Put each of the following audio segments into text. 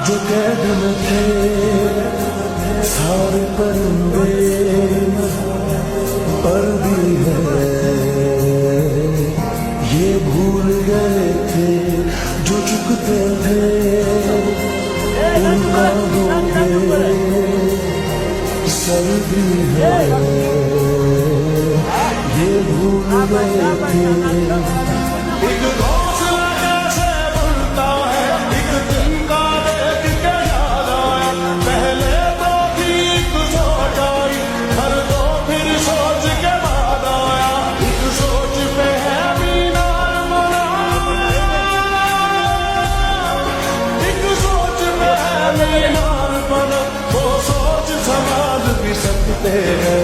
जो कैद में थे सारे परिंदे पर भी है ये भूल गए थे जो झुकते थे उनका होते सर भी है ये भूल गए थे।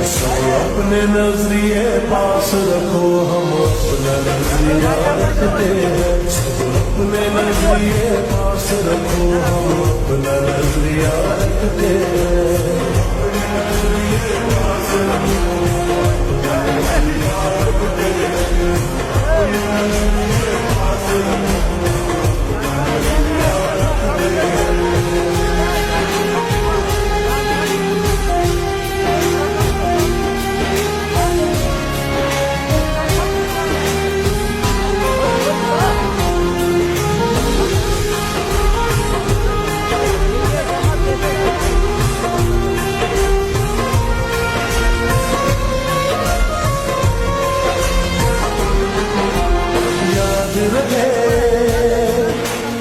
सब अपने नजरिए पास रखो हम अपना नजरिया रखते हैं। सब अपने नजरिए पास रखो हम अपना नजरिया रखते हैं।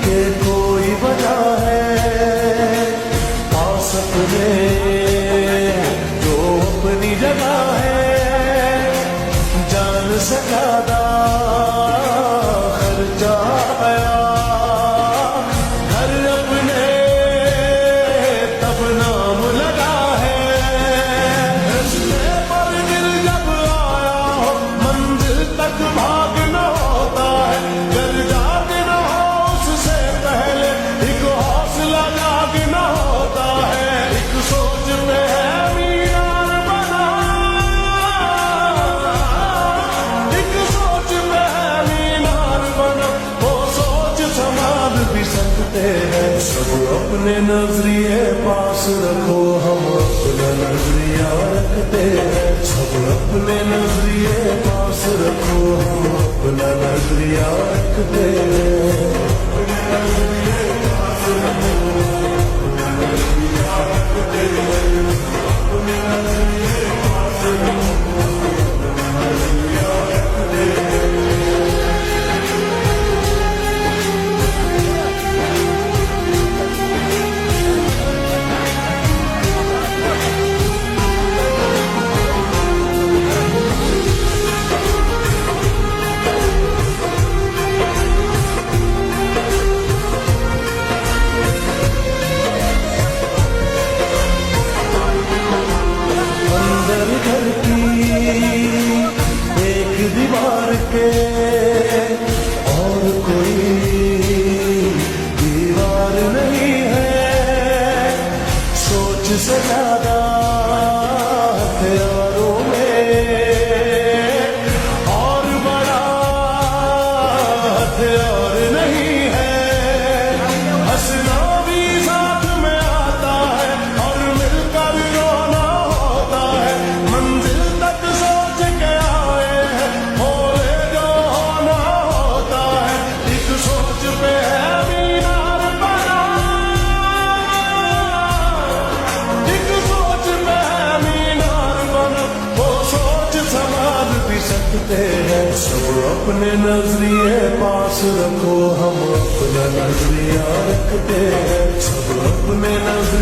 के कोई बना है आसत में जो अपनी जगह है जान से ज्यादा खर्चा आया घर अपने तब नाम लगा है। रस्ते पर दिल जब आया हो मंजिल तक भागना होता है। सब अपने नजरिए पास रखो हम अपना नजरिया रखते हैं। सब अपने नजरिए पास रखो हम अपना नजरिया रखते हैं। घर की एक दीवार के और कोई दीवार नहीं है। सोच से ज्यादा हथियारों में और बड़ा हथियार नहीं है। हंसना भी साथ में आता है और मिलकर रोना होता है। मंजिल तक सोच के आए हैं बोले जो होना होता है। एक सोच पे है मीनार बना, एक सोच पे है मीनार बना। वो सोच संभाल भी सकते हैं। सब अपने नजरिए पास रखो हम अपना नजरिया रखते हैं। सब अपने नजरिए